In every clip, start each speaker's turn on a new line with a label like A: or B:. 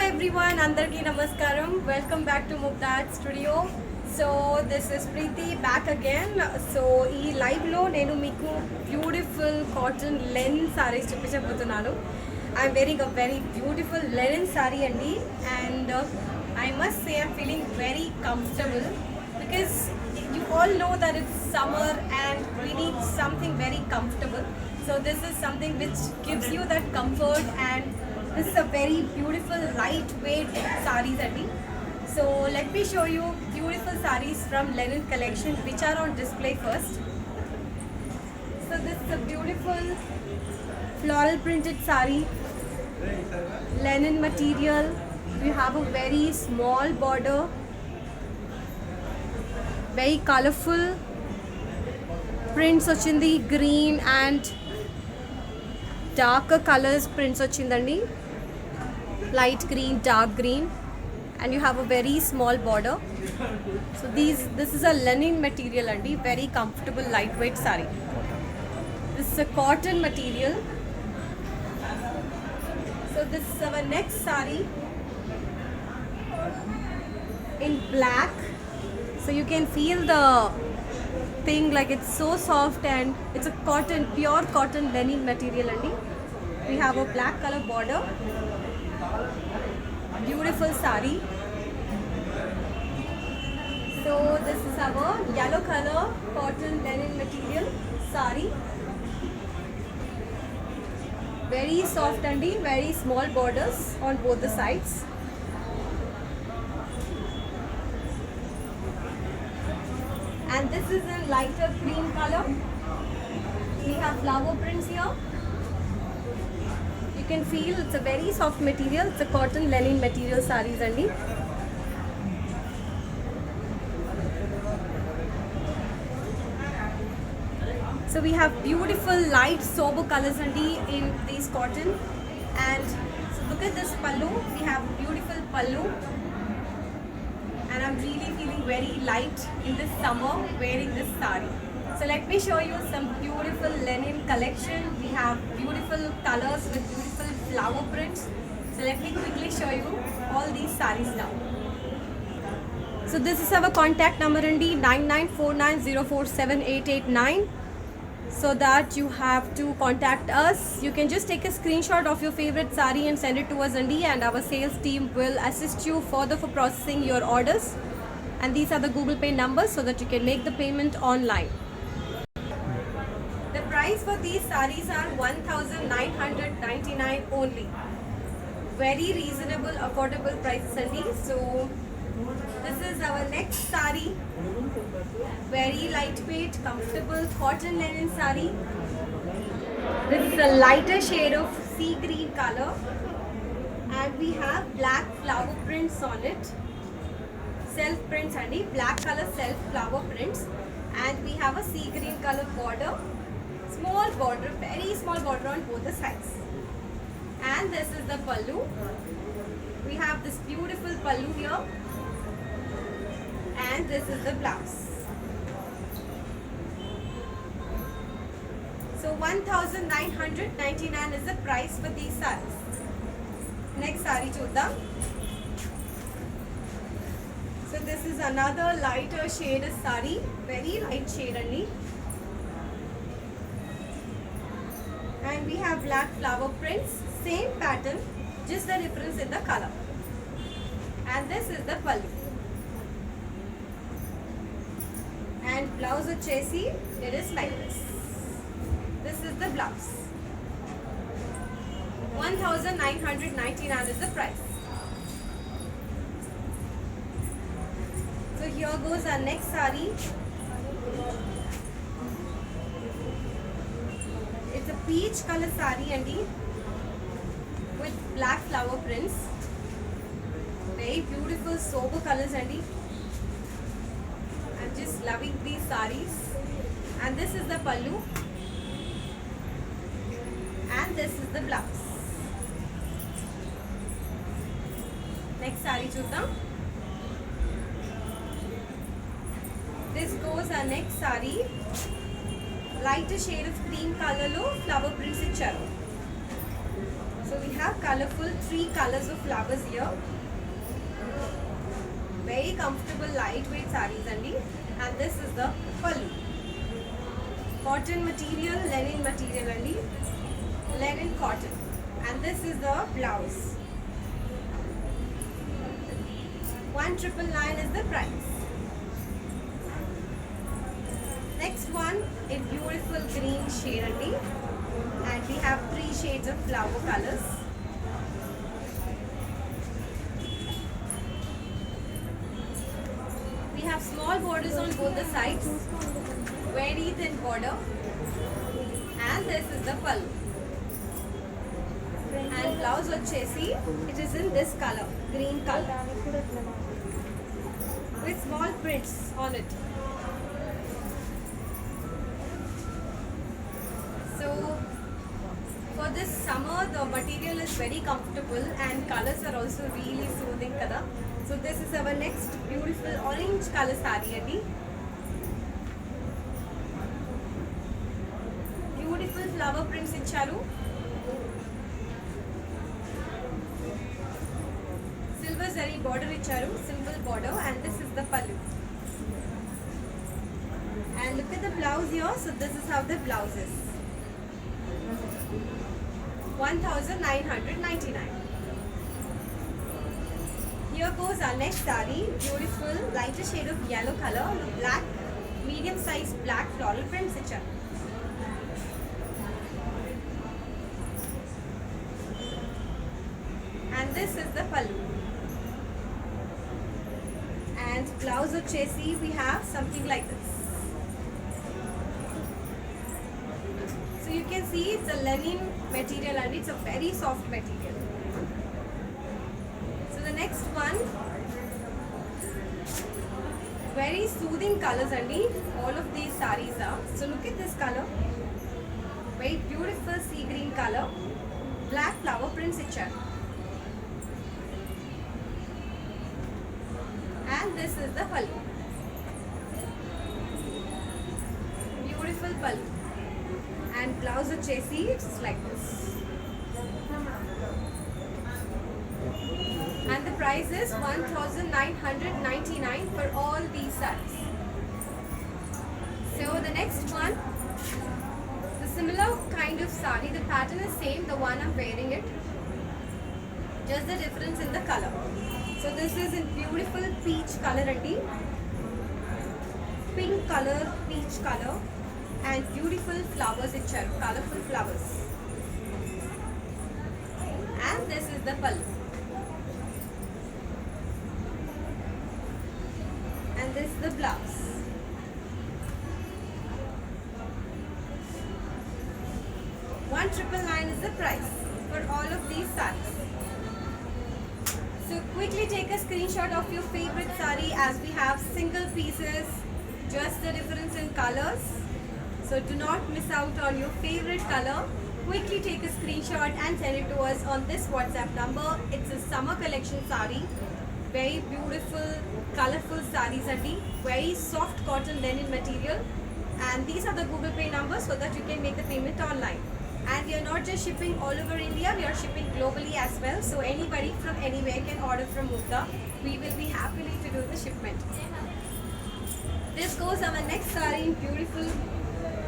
A: everyone, Andarki Namaskaram. Welcome back to Mubdad Studio. So this is Preeti back again. So ఈ live లో నేను మీకు beautiful cotton Lenin saris చూపించబోతున్నాను. I'm wearing a very beautiful linen saree అండి, and I must say I'm feeling very comfortable because you all know that it's summer and we need something very comfortable. So this is something which gives you that comfort, and this is a very beautiful lightweight sarees andi. So let me show you beautiful sarees from Linen collection which are on display first. So this is a beautiful floral printed saree, linen material. We have a very small border, very colorful prints ochindi, green and darker colors prints ochindandi, light green, dark green, and you have a very small border. So this is a linen material andi, very comfortable lightweight saree. This is a cotton material. So this is our next saree in black. So you can feel the thing, like it's so soft, and it's a cotton, pure cotton linen material andi. We have a black color border, beautiful saree. So this is our yellow color cotton linen material saree, very soft andi, very small borders on both the sides. And this is in lighter cream color. We have flower prints here. You can feel it's a very soft material. It's a cotton linen material sarees andi. So we have beautiful light sober colors andi in these cotton. And so look at this pallu. We have beautiful pallu. And I'm really feeling very light in this summer wearing this saree. So let me show you some beautiful linen collection. We have beautiful colors with beautiful flower prints. So let me quickly show you all these sarees now. So this is our contact number andi, 9949047889. So that you have to contact us. You can just take a screenshot of your favorite saree and send it to us andi, and our sales team will assist you further for processing your orders. And these are the Google Pay numbers so that you can make the payment online. The price for these sarees are 1999 only. Very reasonable, affordable prices andi. So this is our next saree, very lightweight, comfortable cotton linen saree. This is a lighter shade of sea green color, and we have black flower prints on it, self prints andi, black color self flower prints, and we have a sea green color border, small border, very small border on both the sides. And this is the pallu. We have this beautiful pallu here, and this is the blouse. So 1999 is the price for these sarees. Next saree chuddam. So this is another lighter shade of saree, very light shade andi. And we have black flower prints, same pattern, just the difference in the color. And this is the pallu. And blouse వచ్చేసి it is like this. This is the blouse. 1999 is the price. So here goes our next saree. It's a peach color saree andi with black flower prints. Very beautiful sober colors andi. I'm just loving these sarees. And this is the pallu, and this is the blouse. Next saree chuddam. This goes our next saree, lighter shade of cream color lo flower prints icharu. So So we have colorful 3 colors of flowers here. Very comfortable lightweight sarees andi, and this is the pallu. Cotton material, linen material andi, linen cotton, and this is the blouse. 1999 is the price. Next one in beautiful green shade andi, and we have 3 shades of flower colors. We have small borders on both the sides, very thin border, and this is the pallu. And blouse vachesi, it is in this color, green color, with small prints on it. So for this summer, the material is very comfortable and colors are also really soothing kada. So this is our next beautiful orange color saree andi. Beautiful flower prints icharu. Silver zari border icharu, simple border, and this is the pallu. And look at the blouse here. So this is how the blouse is. 1999. Here goes our next saree. Beautiful lighter shade of yellow color, black, medium size black floral print stitcher. And this is the pallu. And blouse vachesi, we have something like this. So you can see it's a linen material and it's a very soft material. So the next one, very soothing colors andi. All of these sarees are. So look at this color, very beautiful sea green color, black flower print stitcher. And this is the pallu. Beautiful pallu. And blouse vachesi, it's like this. And the price is 1999 for all these sarees. So the next one, the similar kind of saree, the pattern is same, the one I'm wearing it, just the difference in the color. So this is in beautiful peach color andi, pink color, peach color, and beautiful flowers icharu, colorful flowers. And this is the pallu. And this is the blouse. $1,999 is the price for all of these sarees. So quickly take a screenshot of your favorite saree, as we have single pieces, just the difference in colors. So do not miss out on your favorite color. Quickly take a screenshot and send it to us on this WhatsApp number. It's a summer collection saree. Very beautiful, colorful sarees andi. Very soft cotton linen material. And these are the Google Pay numbers so that you can make the payment online. And we are not just shipping all over India, we are shipping globally as well. So anybody from anywhere can order from Mukta. We will be happily to do the shipment. This goes our next saree in beautiful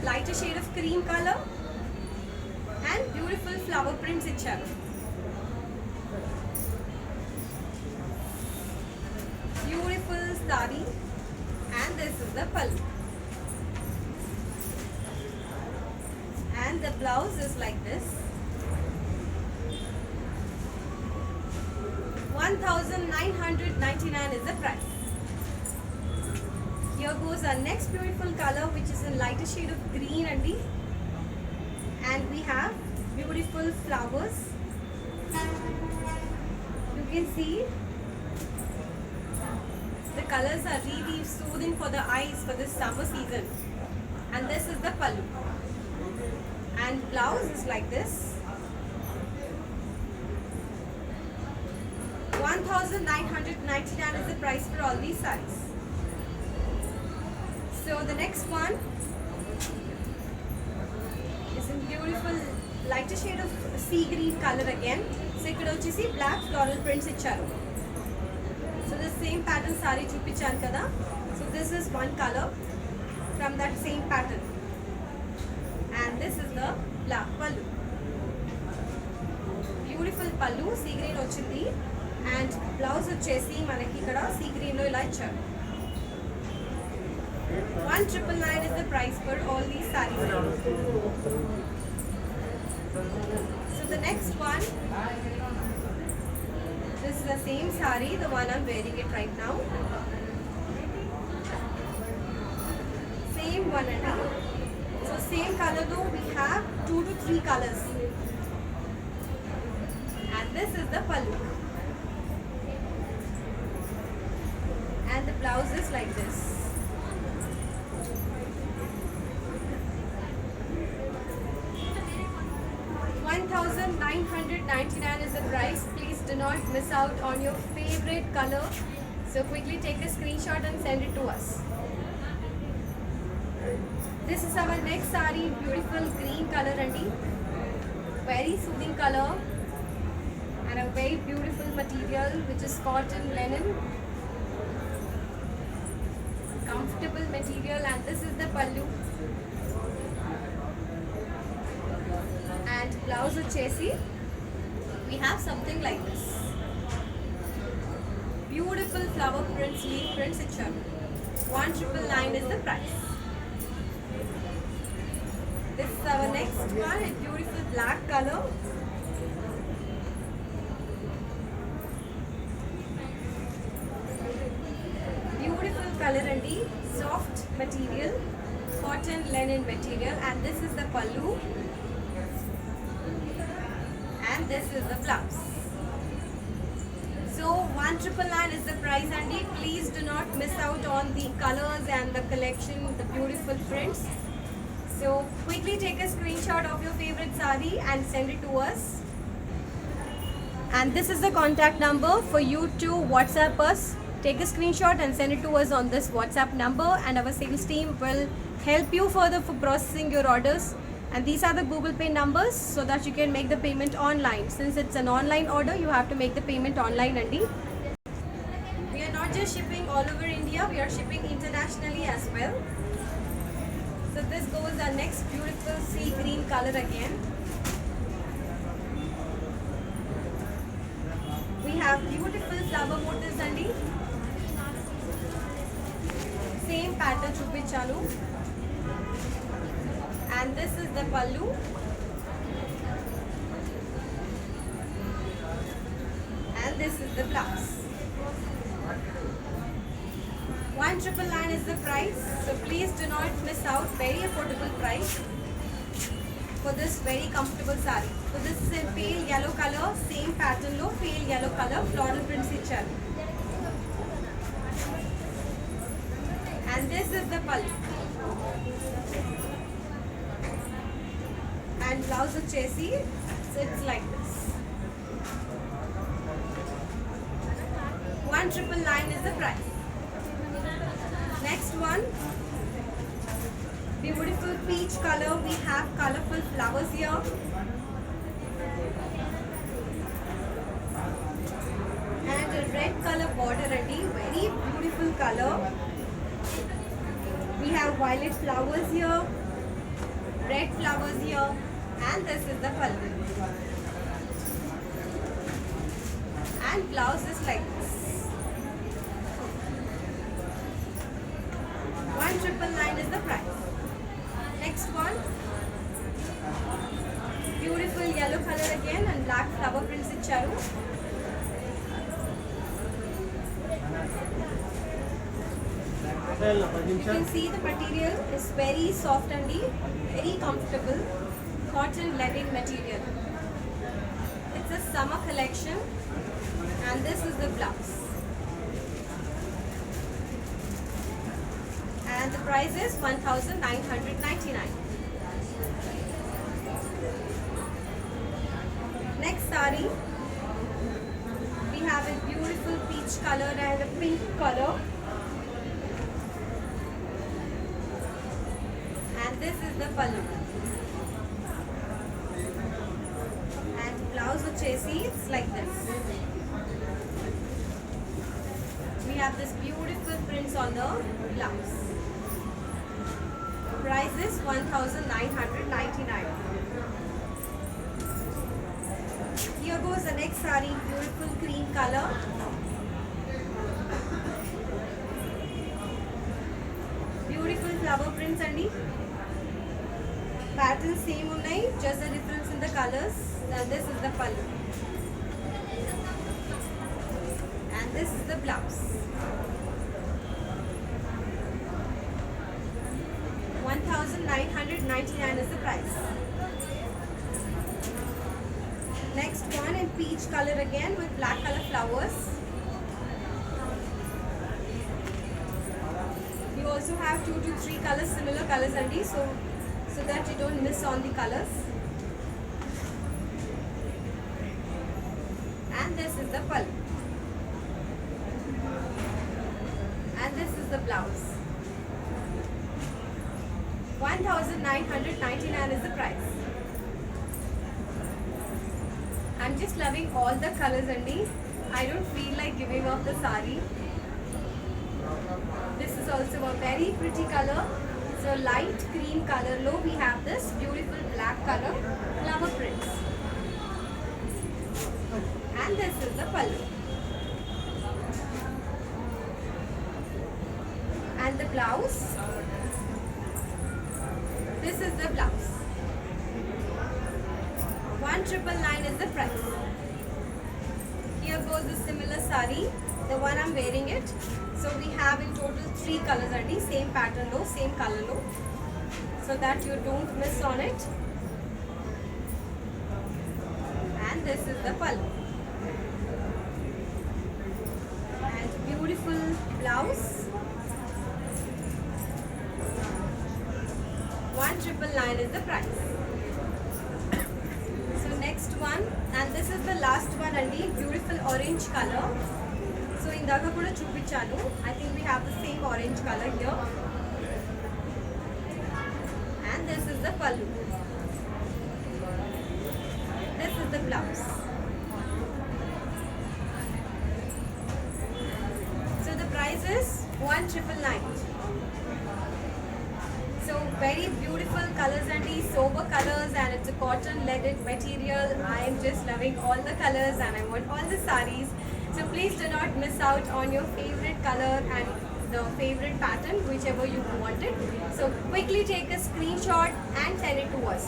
A: lighter shade of cream color and beautiful flower prints icharu. Beautiful saree, and this is the pallu. And the blouse is like this. 1999 is the price. Here goes our next beautiful color, which is a lighter shade of green andi, and we have beautiful flowers. You can see the colors are really soothing for the eyes for this summer season. And this is the pallu. And blouse is like this. 1999 is the price for all these sarees. So the next one is in beautiful lighter shade of sea green color again. So ikkada vachesi black floral prints icharu. So the same pattern saree chupichanu kada. So this is one color from that same pattern. And this is the black pallu. Beautiful pallu, sea green ochindi. And blouse vachesi manaki ikkada sea green lo ila icharu. 1999 is the price for all these sarees. So the next one, this is the same saree, the one I'm wearing it right now. Same one and so same color though we have 2 to 3 colors. And this is the pallu. And the blouse is like this. 1999 is the price. Please do not miss out on your favorite color. So quickly take a screenshot and send it to us. This is our next saree, beautiful green color and very soothing color and a very beautiful material which is cotton linen. Comfortable material, and this is the pallu. And blouse vachesi we have something like this. Beautiful flower prints, leaf prints icharu. 1999 is the price. This is our next one, a beautiful black color. Beautiful color and soft material, cotton linen material, and this is the pallu. And this is the blouse. So 1999 is the price, and please do not miss out on the colors and the collection, the beautiful prints. So quickly take a screenshot of your favorite saree and send it to us. And this is the contact number for you to WhatsApp us. Take a screenshot and send it to us on this WhatsApp number, and our sales team will help you further for processing your orders. And these are the Google Pay numbers so that you can make the payment online. Since it's an online order, you have to make the payment online, Andy. We are not just shipping all over India, we are shipping internationally as well. So this goes our next beautiful sea green color again. We have beautiful flower motifs, Andy. Same pattern chupichanu. And this is the pallu. And this is the blouse. 1999 is the price. So please do not miss out. Very affordable price for this very comfortable saree. So this is in pale yellow color, same pattern lo, pale yellow color, floral prints icharu. And this is the pallu. And blouse vachesi, so it's like this. 1999 is the price. Next one, beautiful peach color. We have colorful flowers here. And a red color border, ready. Very beautiful color. We have violet flowers here, red flowers here. And this is the pallu. And blouse is like this. 1999 is the price. Next one, beautiful yellow color again and black flower prints icharu. You can see the material is very soft and very comfortable. Cotton linen material. It's a summer collection, and this is the blouse. And the price is 1999. Next saree, we have a beautiful peach color and a pink color. And this is the pallu. వచ్చేసి it's like this. We have this beautiful prints on the blouse. Price is 1999. Here goes the next saree, beautiful cream color. Beautiful flower prints andi. Patterns same unnai, just the difference in the colors. And this is the pallu. And this is the blouse. 1999 is the price. Next one in peach color again with black color flowers. You also have 2 to 3 colors, similar colors only, so that you don't miss on the colors. And this is the pallu. And this is the blouse. 1999 is the price. I'm just loving all the colors only. I don't feel like giving off the sari. This is also a very pretty color. So light cream color low, we have this beautiful black color flower prints. And this is the pallu. And the blouse. This is the blouse. 1999 is the price. Here goes the similar sari, the one I'm wearing it. So we have in total 3 colors already, same pattern low, same color low, so that you don't miss on it. And this is the pallu. And beautiful blouse. 1999 is the price. So next one, and this is the last one and the beautiful orange color. So indaka kuda chupichanu. I think we have the same orange color here. And this is the pallu. This is the blouse. So the price is 1999. So very beautiful colors and these sober colors, and it's a cotton leaded material. I am just loving all the colors and I want all the sarees. So please do not miss out on your favorite color and the favorite pattern, whichever you wanted. So quickly take a screenshot and send it to us.